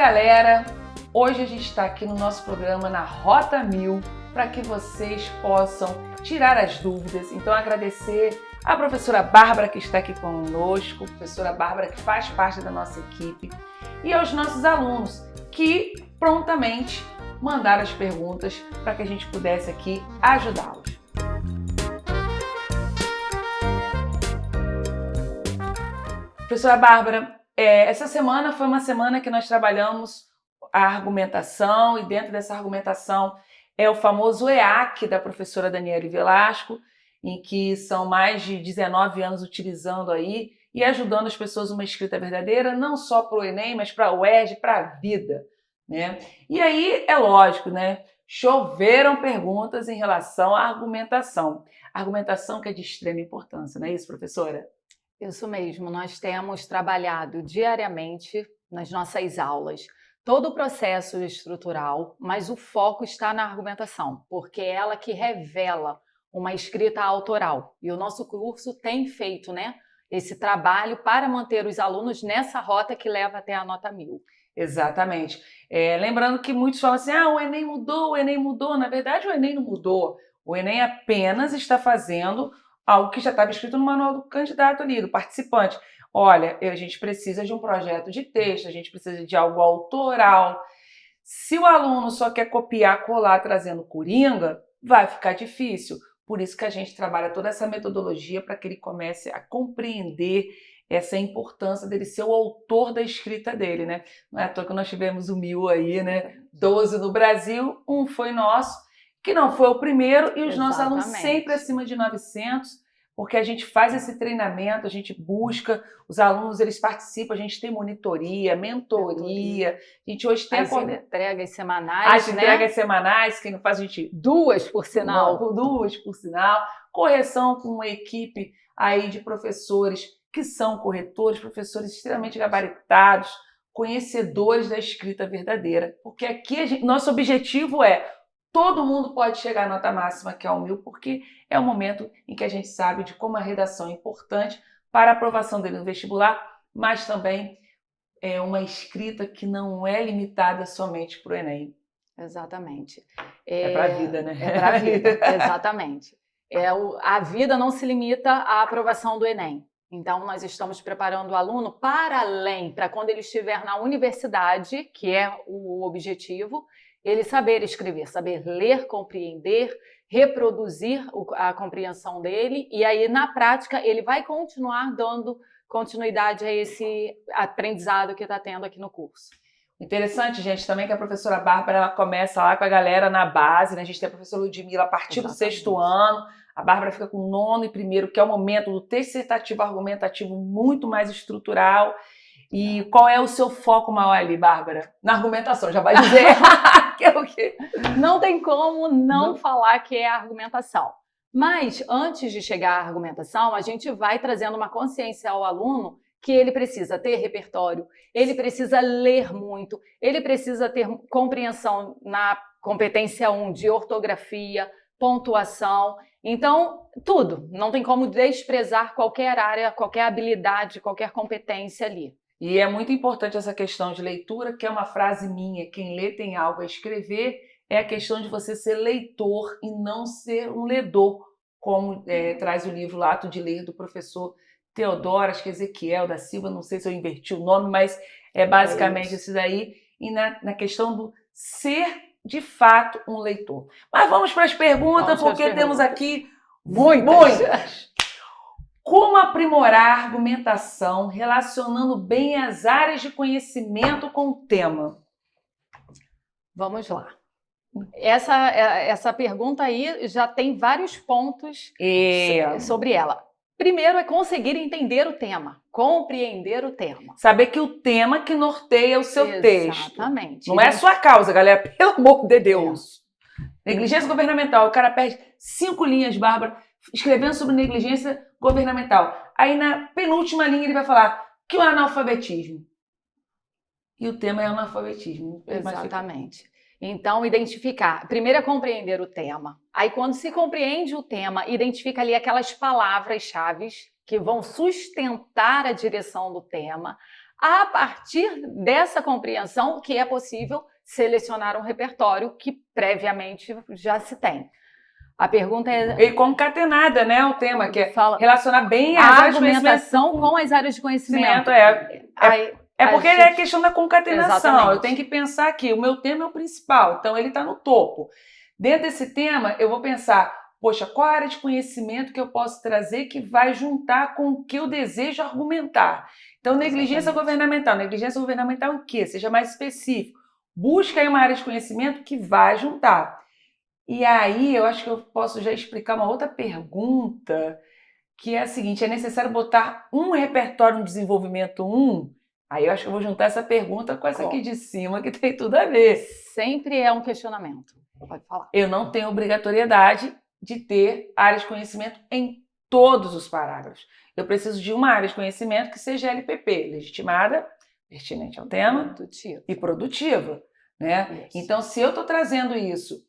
galera, hoje a gente está aqui no nosso programa na Rota 1000 para que vocês possam tirar as dúvidas. Então agradecer a professora Bárbara que está aqui conosco, professora Bárbara que faz parte da nossa equipe, e aos nossos alunos que prontamente mandaram as perguntas para que a gente pudesse aqui ajudá-los. Professora Bárbara, essa semana foi uma semana que nós trabalhamos a argumentação, e dentro dessa argumentação é o famoso EAC da professora Daniele Velasco, em que são mais de 19 anos utilizando aí e ajudando as pessoas uma escrita verdadeira, não só para o Enem, mas para o UERJ, para a vida, né? E aí é lógico, né? Choveram perguntas em relação à argumentação. Argumentação que é de extrema importância, não é isso, professora? Isso mesmo, nós temos trabalhado diariamente nas nossas aulas todo o processo estrutural, mas o foco está na argumentação, porque é ela que revela uma escrita autoral. E o nosso curso tem feito, esse trabalho para manter os alunos nessa rota que leva até a nota 1000. Exatamente. Lembrando que muitos falam assim, o Enem mudou, o Enem mudou. Na verdade, o Enem não mudou. O Enem apenas está fazendo algo que já estava escrito no manual do candidato ali, do participante. Olha, a gente precisa de um projeto de texto, a gente precisa de algo autoral. Se o aluno só quer copiar, colar, trazendo coringa, vai ficar difícil. Por isso que a gente trabalha toda essa metodologia para que ele comece a compreender essa importância dele ser o autor da escrita dele, né? Não é à toa que nós tivemos 1000 aí, né? 12 no Brasil, um foi nosso, que não foi o primeiro, e os nossos alunos sempre acima de 900, porque a gente faz esse treinamento, a gente busca, os alunos eles participam, a gente tem monitoria, mentoria, a gente hoje tem as entregas semanais, as entregas semanais, quem não faz a gente... 2 por sinal. 2 por sinal, correção com uma equipe aí de professores que são corretores, professores extremamente gabaritados, conhecedores da escrita verdadeira, porque aqui nosso objetivo é todo mundo pode chegar à nota máxima, que é o 1000, porque é o momento em que a gente sabe de como a redação é importante para a aprovação dele no vestibular, mas também é uma escrita que não é limitada somente para o Enem. Exatamente. É para a vida, né? É para a vida, exatamente. A vida não se limita à aprovação do Enem. Então, nós estamos preparando o aluno para além, para quando ele estiver na universidade, que é o objetivo, ele saber escrever, saber ler, compreender, reproduzir a compreensão dele, e aí, na prática, ele vai continuar dando continuidade a esse aprendizado que está tendo aqui no curso. Interessante, gente, também que a professora Bárbara ela começa lá com a galera na base, né? A gente tem a professora Ludmila a partir do 6º ano, a Bárbara fica com o 9º e 1º, que é o momento do dissertativo argumentativo muito mais estrutural. E qual é o seu foco maior ali, Bárbara? Na argumentação, já vai dizer que é o quê? Não tem como não falar que é a argumentação. Mas, antes de chegar à argumentação, a gente vai trazendo uma consciência ao aluno que ele precisa ter repertório, ele precisa ler muito, ele precisa ter compreensão na competência 1 de ortografia, pontuação. Então, tudo. Não tem como desprezar qualquer área, qualquer habilidade, qualquer competência ali. E é muito importante essa questão de leitura, que é uma frase minha, quem lê tem algo a escrever, é a questão de você ser leitor e não ser um ledor, como traz o livro Ato de Ler, do professor Teodoro, acho que Ezequiel da Silva, não sei se eu inverti o nome, mas é basicamente isso daí, e na questão do ser, de fato, um leitor. Mas vamos para as perguntas, porque temos aqui muitas. Como aprimorar a argumentação relacionando bem as áreas de conhecimento com o tema? Vamos lá. Essa pergunta aí já tem vários pontos sobre ela. Primeiro é conseguir entender o tema, compreender o tema. Saber que o tema que norteia o seu texto. Exatamente. Não é a sua causa, galera, pelo amor de Deus. Negligência governamental, o cara perde 5 linhas, Bárbara, escrevendo sobre negligência governamental. Aí na penúltima linha ele vai falar que o analfabetismo. E o tema é analfabetismo. Exatamente. Então, identificar. Primeiro é compreender o tema. Aí, quando se compreende o tema, identifica ali aquelas palavras-chave que vão sustentar a direção do tema. A partir dessa compreensão que é possível selecionar um repertório que previamente já se tem. A pergunta é... E concatenada, né, o tema, que é fala, relacionar bem a as áreas de argumentação com as áreas de conhecimento. É porque é a questão da concatenação. Exatamente. Eu tenho que pensar que o meu tema é o principal, então ele está no topo. Dentro desse tema, eu vou pensar, poxa, qual área de conhecimento que eu posso trazer que vai juntar com o que eu desejo argumentar? Então, negligência governamental. Negligência governamental em quê? Seja mais específico. Busca aí uma área de conhecimento que vai juntar. E aí, eu acho que eu posso já explicar uma outra pergunta, que é a seguinte, é necessário botar um repertório no desenvolvimento 1? Aí eu acho que eu vou juntar essa pergunta com essa aqui de cima, que tem tudo a ver. Sempre é um questionamento. Pode falar. Eu não tenho obrigatoriedade de ter área de conhecimento em todos os parágrafos. Eu preciso de uma área de conhecimento que seja LPP, legitimada, pertinente ao tema e produtiva. Né? Então, se eu estou trazendo isso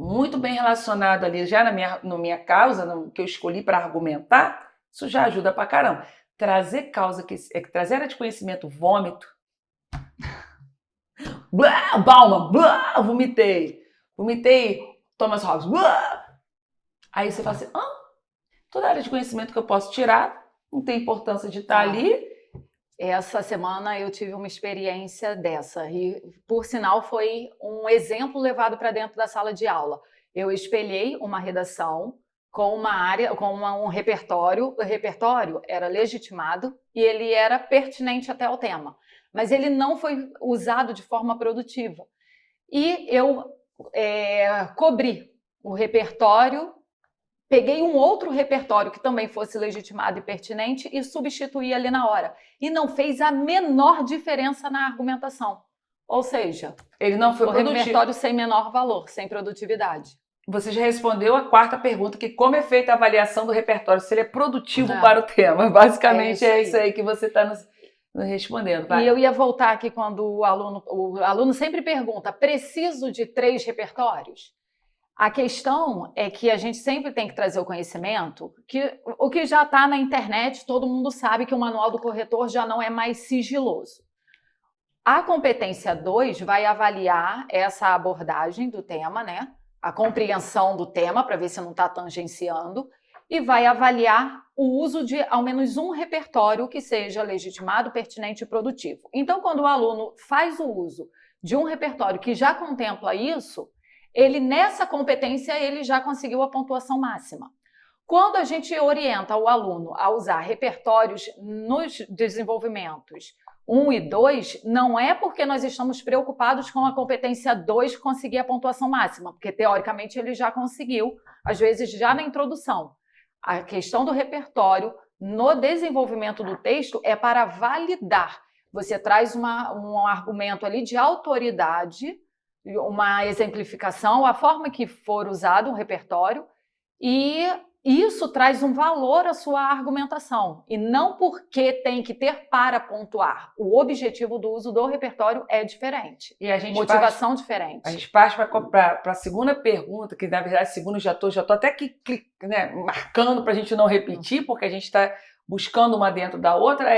muito bem relacionado ali já na minha causa, no que eu escolhi para argumentar, isso já ajuda pra caramba. Trazer área de conhecimento, vômito. Blá, Bauman, blá, vomitei, Thomas Hobbes, blá. Aí você fala assim, toda área de conhecimento que eu posso tirar, não tem importância de estar ali. Essa semana eu tive uma experiência dessa e, por sinal, foi um exemplo levado para dentro da sala de aula. Eu espelhei uma redação com um repertório. O repertório era legitimado e ele era pertinente até ao tema, mas ele não foi usado de forma produtiva. E eu cobri o repertório, peguei um outro repertório que também fosse legitimado e pertinente e substituí ali na hora. E não fez a menor diferença na argumentação. Ou seja, ele não foi produtivo. Repertório sem menor valor, sem produtividade. Você já respondeu a quarta pergunta, que como é feita a avaliação do repertório, se ele é produtivo para o tema. Basicamente é isso aí que você está nos respondendo. Vai. E eu ia voltar aqui quando o aluno sempre pergunta, preciso de 3 repertórios? A questão é que a gente sempre tem que trazer o conhecimento, que o que já está na internet, todo mundo sabe que o manual do corretor já não é mais sigiloso. A competência 2 vai avaliar essa abordagem do tema, né? A compreensão do tema, para ver se não está tangenciando, e vai avaliar o uso de ao menos um repertório que seja legitimado, pertinente e produtivo. Então, quando o aluno faz o uso de um repertório que já contempla isso, ele, nessa competência, ele já conseguiu a pontuação máxima. Quando a gente orienta o aluno a usar repertórios nos desenvolvimentos 1 e 2, não é porque nós estamos preocupados com a competência 2 conseguir a pontuação máxima, porque, teoricamente, ele já conseguiu, às vezes, já na introdução. A questão do repertório no desenvolvimento do texto é para validar. Você traz um argumento ali de autoridade, uma exemplificação, a forma que for usado um repertório, e isso traz um valor à sua argumentação, e não porque tem que ter para pontuar. O objetivo do uso do repertório é diferente, e a gente motivação diferente. A gente parte para a segunda pergunta, que na verdade, segunda já tô até aqui marcando para a gente não repetir, porque a gente está buscando uma dentro da outra,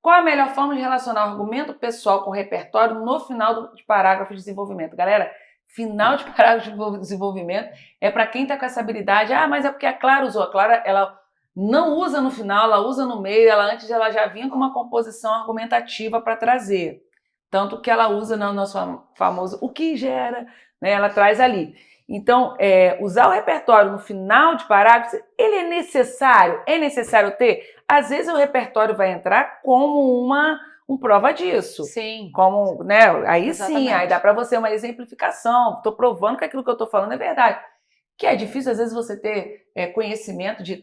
qual a melhor forma de relacionar o argumento pessoal com o repertório no final de parágrafo de desenvolvimento? Galera, final de parágrafo de desenvolvimento é para quem está com essa habilidade. Mas é porque a Clara usou. A Clara, ela não usa no final, ela usa no meio. Antes ela já vinha com uma composição argumentativa para trazer. Tanto que ela usa no nosso famoso o que gera, né? Ela traz ali. Então, usar o repertório no final de parágrafo, ele é necessário? É necessário ter? Às vezes o repertório vai entrar como uma prova disso. Sim. Como, né? Aí Exatamente. Sim, aí dá para você uma exemplificação. Estou provando que aquilo que eu estou falando é verdade. Que é difícil, às vezes, você ter conhecimento de de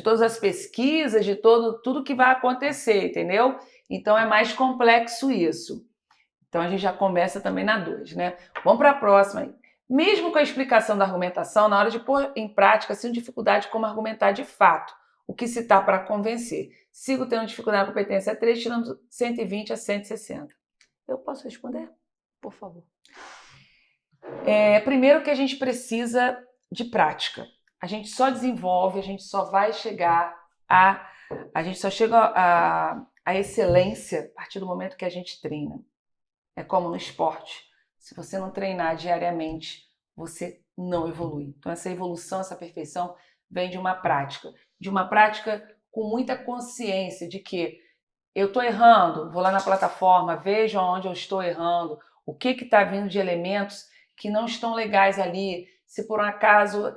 todas as pesquisas, de tudo que vai acontecer, entendeu? Então é mais complexo isso. Então a gente já começa também na 2, né? Vamos para a próxima. Mesmo com a explicação da argumentação, na hora de pôr em prática, sinto dificuldade como argumentar de fato o que citar para convencer. Sigo tendo dificuldade na competência 3, tirando 120 a 160. Eu posso responder? Por favor. Primeiro que a gente precisa de prática. A gente só desenvolve, a gente só vai chegar a gente só chega a excelência a partir do momento que a gente treina. É como no esporte. Se você não treinar diariamente, você não evolui. Então, essa evolução, essa perfeição vem de uma prática com muita consciência de que eu estou errando, vou lá na plataforma, vejo onde eu estou errando, o que está vindo de elementos que não estão legais ali, se por um acaso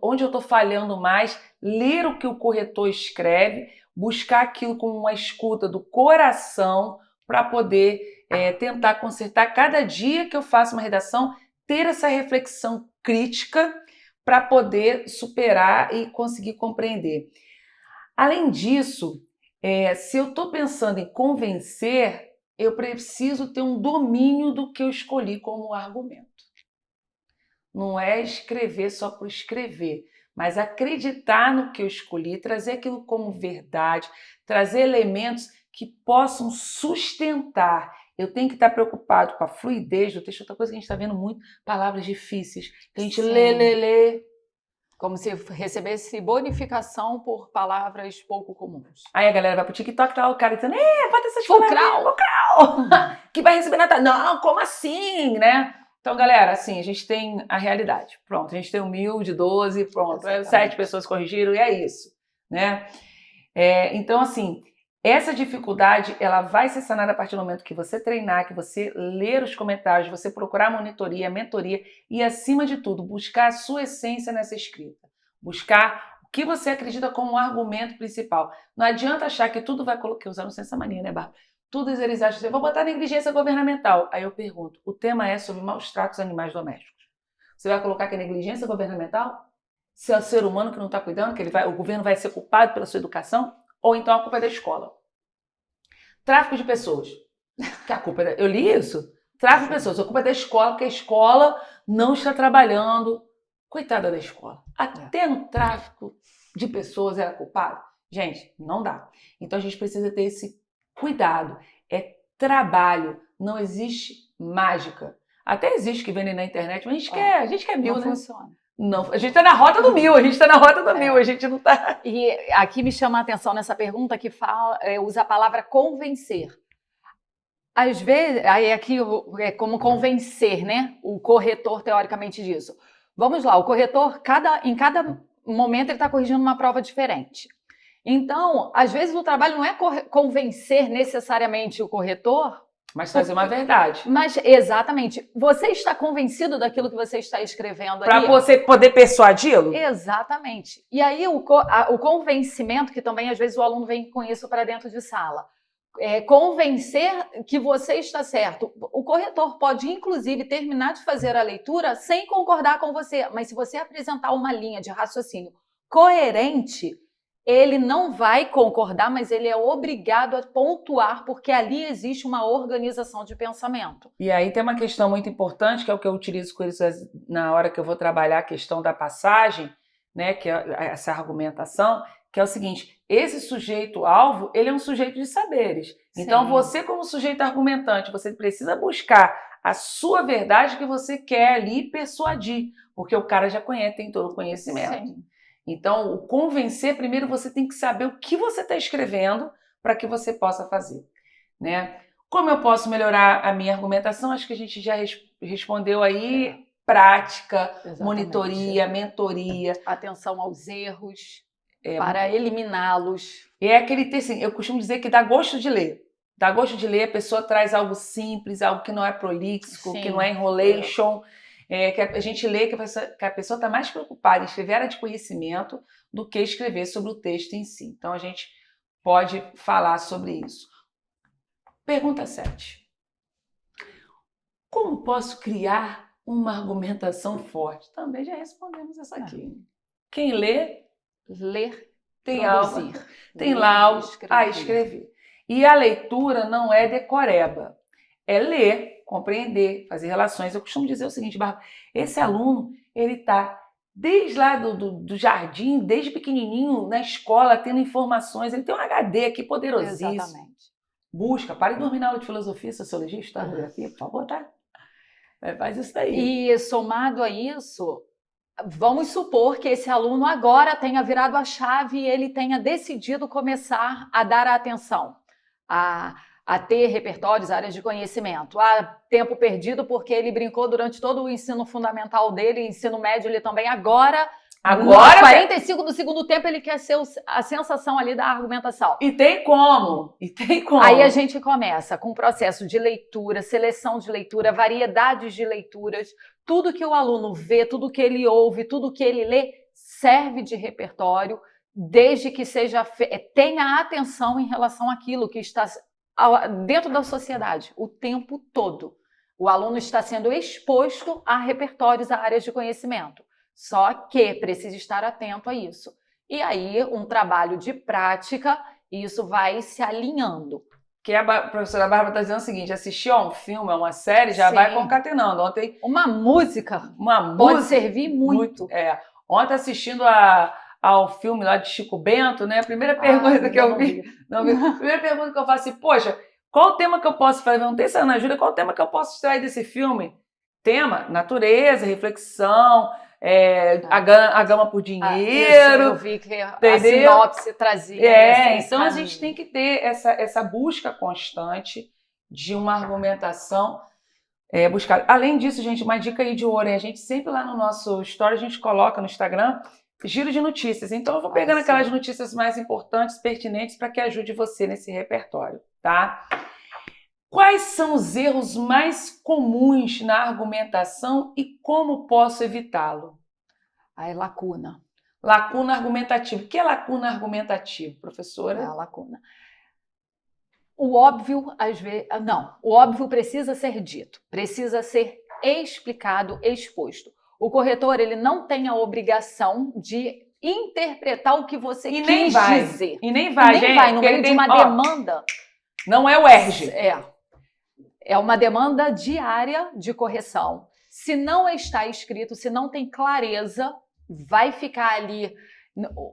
onde eu estou falhando mais, ler o que o corretor escreve, buscar aquilo com uma escuta do coração para poder tentar consertar. Cada dia que eu faço uma redação, ter essa reflexão crítica para poder superar e conseguir compreender. Além disso, se eu estou pensando em convencer, eu preciso ter um domínio do que eu escolhi como argumento. Não é escrever só por escrever, mas acreditar no que eu escolhi, trazer aquilo como verdade, trazer elementos que possam sustentar. Eu tenho que estar preocupado com a fluidez do texto. Outra coisa que a gente está vendo muito, palavras difíceis, que a gente lê. Como se recebesse bonificação por palavras pouco comuns. Aí a galera vai pro TikTok, tá o cara dizendo, bota essas Fulcral, que vai receber nota. Não, como assim, né? Então, galera, assim, a gente tem a realidade. Pronto, a gente tem 1.000 de 12, pronto. 7 pessoas corrigiram e é isso, né? Então, assim, essa dificuldade, ela vai ser sanada a partir do momento que você treinar, que você ler os comentários, você procurar monitoria, mentoria e, acima de tudo, buscar a sua essência nessa escrita. Buscar o que você acredita como um argumento principal. Não adianta achar que tudo vai colocar, usando essa mania, né, Bárbara? Tudo eles acham assim, vou botar negligência governamental. Aí eu pergunto, o tema é sobre maus tratos animais domésticos. Você vai colocar que é negligência governamental? Se é o ser humano que não está cuidando, que o governo vai ser culpado pela sua educação? Ou então a culpa é da escola? Tráfico de pessoas. Que a culpa eu li isso? Tráfico de pessoas. A culpa é da escola, porque a escola não está trabalhando. Coitada da escola. Até no tráfico de pessoas ela é culpada. Gente, não dá. Então a gente precisa ter esse cuidado. É trabalho. Não existe mágica. Até existe que vendem na internet, mas a gente quer 1.000, não né? Funciona. Não, a gente está na rota do 1.000, a gente não está... E aqui me chama a atenção nessa pergunta que usa a palavra convencer. Às vezes, aí aqui é como convencer, né? O corretor, teoricamente, disso. Vamos lá, o corretor, em cada momento, ele está corrigindo uma prova diferente. Então, às vezes, o trabalho não é convencer necessariamente o corretor, mas trazer uma verdade. Mas, exatamente. Você está convencido daquilo que você está escrevendo ali? Para você poder persuadi-lo? Exatamente. E aí, o convencimento, que também, às vezes, o aluno vem com isso para dentro de sala. Convencer que você está certo. O corretor pode, inclusive, terminar de fazer a leitura sem concordar com você. Mas se você apresentar uma linha de raciocínio coerente, ele não vai concordar, mas ele é obrigado a pontuar, porque ali existe uma organização de pensamento. E aí tem uma questão muito importante, que é o que eu utilizo com eles na hora que eu vou trabalhar a questão da passagem, né, que é essa argumentação, que é o seguinte, esse sujeito-alvo, ele é um sujeito de saberes. Sim. Então você, como sujeito argumentante, você precisa buscar a sua verdade que você quer ali persuadir, porque o cara já conhece, tem todo o conhecimento. Sim. Então, o convencer, primeiro você tem que saber o que você está escrevendo para que você possa fazer, né? Como eu posso melhorar a minha argumentação? Acho que a gente já respondeu aí. Prática, exatamente. Monitoria, mentoria. Atenção aos erros, para eliminá-los. É aquele texto, assim, eu costumo dizer que dá gosto de ler. Dá gosto de ler, a pessoa traz algo simples, algo que não é prolixo, sim, que não é enrolation. Que a gente lê que a pessoa está mais preocupada em escrever área de conhecimento do que escrever sobre o texto em si. Então, a gente pode falar sobre isso. Pergunta 7. Como posso criar uma argumentação forte? Também já respondemos essa aqui. Quem lê, ler, tem produzir. Algo, tem lá algo a escrever. E a leitura não é decoreba, é ler, compreender, fazer relações. Eu costumo dizer o seguinte, Bárbara, esse aluno, ele está desde lá do jardim, desde pequenininho, na escola, tendo informações, ele tem um HD aqui poderosíssimo. Exatamente. Busca, pare de dormir na aula de filosofia, sociologia, história, geografia, por favor, tá? Faz isso daí. E somado a isso, vamos supor que esse aluno agora tenha virado a chave e ele tenha decidido começar a dar a atenção. a ter repertórios, áreas de conhecimento. Tempo perdido porque ele brincou durante todo o ensino fundamental dele, ensino médio ele também. Agora 45 do segundo tempo, ele quer ser a sensação ali da argumentação. E tem como. Aí a gente começa com o processo de leitura, seleção de leitura, variedades de leituras. Tudo que o aluno vê, tudo que ele ouve, tudo que ele lê, serve de repertório, desde que tenha atenção em relação àquilo que está dentro da sociedade, o tempo todo. O aluno está sendo exposto a repertórios, a áreas de conhecimento. Só que precisa estar atento a isso. E aí, um trabalho de prática, isso vai se alinhando. Que a professora Bárbara está dizendo o seguinte: assistir a um filme, a uma série, já vai concatenando. Ontem, uma música pode servir muito. Ontem, assistindo ao filme lá de Chico Bento, né? A primeira pergunta que eu vi. Primeira pergunta que eu faço assim: poxa, qual o tema que eu posso fazer? Não tem Ana Júlia, qual o tema que eu posso extrair desse filme? Tema: natureza, reflexão. A gama por dinheiro. Eu vi que a sinopse trazia. Então a gente tem que ter essa busca constante de uma argumentação buscada. Além disso, gente, uma dica aí de ouro, a gente sempre lá no nosso story, a gente coloca no Instagram giro de notícias. Então eu vou pegando aquelas notícias mais importantes, pertinentes, para que ajude você nesse repertório, tá? Quais são os erros mais comuns na argumentação e como posso evitá-lo? Lacuna. Lacuna argumentativa. O que é lacuna argumentativa, professora? A lacuna. O óbvio, às vezes... Não, o óbvio precisa ser dito, precisa ser explicado, exposto. O corretor, ele não tem a obrigação de interpretar o que você quis dizer. E nem vai, gente. No meio de uma demanda. Não é o ERG. É uma demanda diária de correção. Se não está escrito, se não tem clareza, vai ficar ali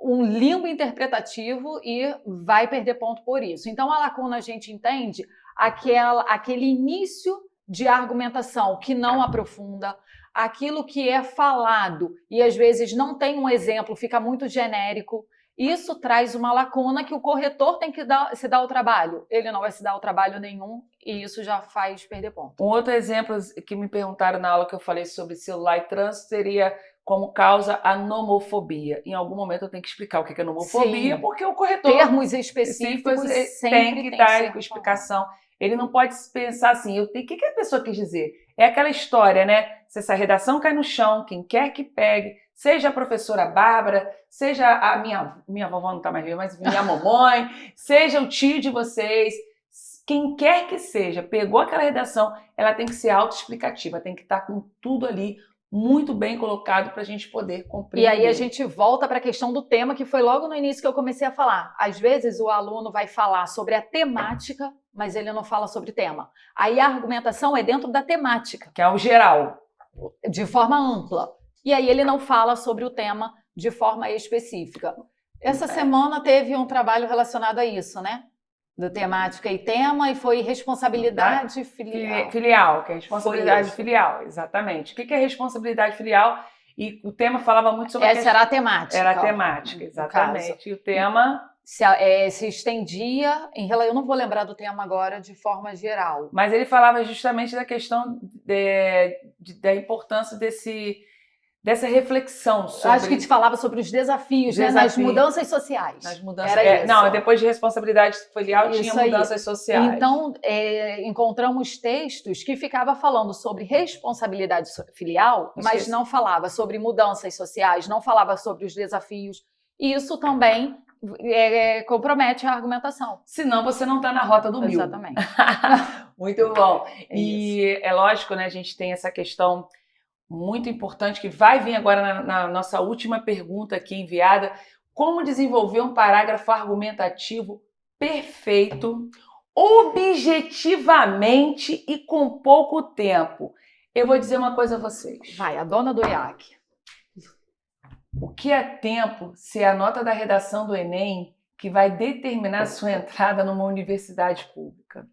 um limbo interpretativo e vai perder ponto por isso. Então, a lacuna a gente entende aquele início de argumentação que não aprofunda, aquilo que é falado e às vezes não tem um exemplo, fica muito genérico. Isso traz uma lacuna que o corretor tem que se dar o trabalho. Ele não vai se dar o trabalho nenhum e isso já faz perder ponto. Um outro exemplo que me perguntaram na aula que eu falei sobre celular e trânsito seria como causa a nomofobia. Em algum momento eu tenho que explicar o que é nomofobia, porque o corretor... Termos específicos tem que dar explicação. Ele não pode pensar assim, o que a pessoa quis dizer? É aquela história, né? Se essa redação cai no chão, quem quer que pegue, seja a professora Bárbara, seja a minha vovó não está mais viva, mas minha mamãe, seja o tio de vocês, quem quer que seja, pegou aquela redação, ela tem que ser autoexplicativa, tem que estar com tudo ali muito bem colocado para a gente poder compreender. E aí a gente volta para a questão do tema, que foi logo no início que eu comecei a falar. Às vezes o aluno vai falar sobre a temática, mas ele não fala sobre tema. Aí a argumentação é dentro da temática. Que é o geral. De forma ampla. E aí ele não fala sobre o tema de forma específica. Essa semana teve um trabalho relacionado a isso, né? Do temática e tema, e foi responsabilidade filial. Que é responsabilidade filial, exatamente. O que é responsabilidade filial? E o tema falava muito sobre... Essa era a temática. Era a temática, exatamente. E o tema... Se estendia, eu não vou lembrar do tema agora de forma geral. Mas ele falava justamente da questão da importância dessa reflexão sobre... Acho que te falava sobre os desafios, né? Nas mudanças sociais. Nas mudanças... Não, depois de responsabilidade filial tinha mudanças sociais. Então, encontramos textos que ficava falando sobre responsabilidade filial, mas não falava sobre mudanças sociais, não falava sobre os desafios. E isso também compromete a argumentação. Senão você não está na rota do mil. Exatamente. Muito bom. E é lógico, né? A gente tem essa questão muito importante que vai vir agora na nossa última pergunta aqui enviada. Como desenvolver um parágrafo argumentativo perfeito, objetivamente e com pouco tempo? Eu vou dizer uma coisa a vocês. Vai, a dona do IAC. O que é tempo se é a nota da redação do Enem que vai determinar a sua entrada numa universidade pública?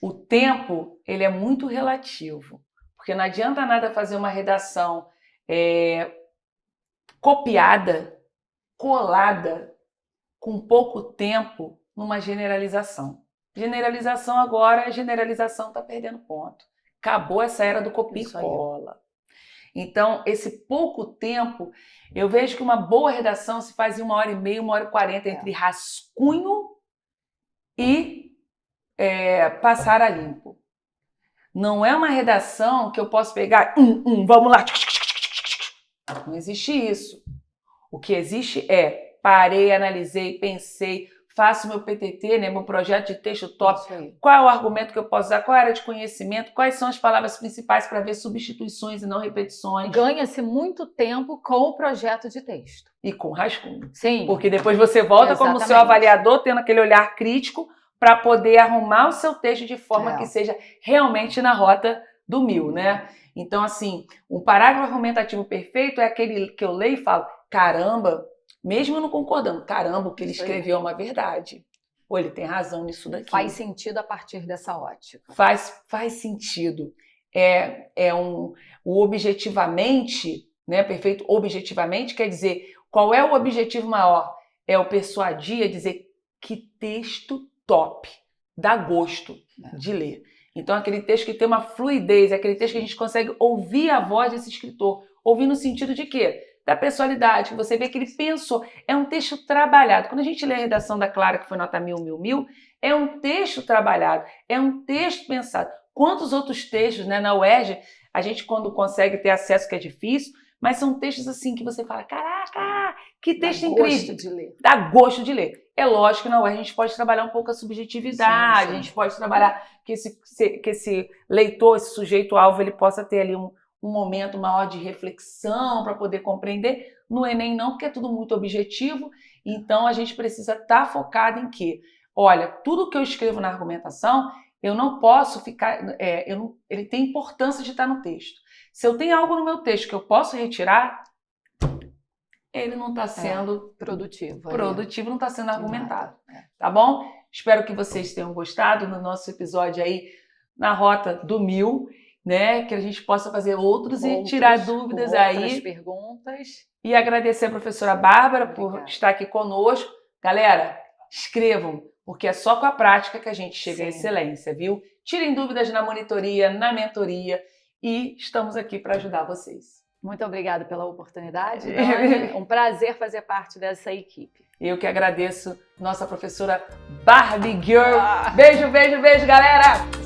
O tempo, ele é muito relativo, porque não adianta nada fazer uma redação copiada, colada, com pouco tempo, numa generalização. Generalização agora, a generalização está perdendo ponto. Acabou essa era do copia e cola. Então, esse pouco tempo, eu vejo que uma boa redação se faz em 1h30, 1h40 entre rascunho e passar a limpo. Não é uma redação que eu posso pegar, vamos lá. Não existe isso. O que existe é, parei, analisei, pensei, faço meu PTT, né, meu projeto de texto top. Qual é o argumento que eu posso usar? Qual é a área de conhecimento? Quais são as palavras principais para ver substituições e não repetições? Ganha-se muito tempo com o projeto de texto. E com rascunho. Sim. Porque depois você volta como seu avaliador, tendo aquele olhar crítico para poder arrumar o seu texto de forma que seja realmente na rota do 1000, né? Então, assim, um parágrafo argumentativo perfeito é aquele que eu leio e falo, caramba, mesmo eu não concordando, caramba, o que ele escreveu é uma verdade. Ou ele tem razão nisso daqui. Faz sentido a partir dessa ótica. Faz sentido. O objetivamente, né, perfeito objetivamente, quer dizer, qual é o objetivo maior? É o persuadir, é dizer que texto top, dá gosto de ler. Então, aquele texto que tem uma fluidez, é aquele texto que a gente consegue ouvir a voz desse escritor. Ouvir no sentido de quê? Da personalidade, que você vê que ele pensou. É um texto trabalhado. Quando a gente lê a redação da Clara, que foi nota 1000, é um texto trabalhado, é um texto pensado. Quantos outros textos, né, na UERJ, a gente quando consegue ter acesso, que é difícil, mas são textos assim que você fala, caraca, que texto incrível. Dá gosto de ler. É lógico que na UERJ a gente pode trabalhar um pouco a subjetividade, a gente pode trabalhar que esse leitor, esse sujeito-alvo, ele possa ter ali um momento maior de reflexão para poder compreender. No Enem não, porque é tudo muito objetivo, então a gente precisa estar focado em que, olha, tudo que eu escrevo na argumentação, eu não posso ficar, ele tem importância de estar no texto. Se eu tenho algo no meu texto que eu posso retirar, ele não está sendo produtivo, não está sendo argumentado. Tá bom? Espero que vocês tenham gostado no nosso episódio aí na rota do 1000, né? Que a gente possa fazer outros e tirar dúvidas aí. Outras perguntas. E agradecer a professora Bárbara por estar aqui conosco. Galera, escrevam, porque é só com a prática que a gente chega à excelência, viu? Tirem dúvidas na monitoria, na mentoria e estamos aqui para ajudar vocês. Muito obrigada pela oportunidade, Dani. Um prazer fazer parte dessa equipe. Eu que agradeço, nossa professora Barbie Girl. Beijo, beijo, beijo, galera!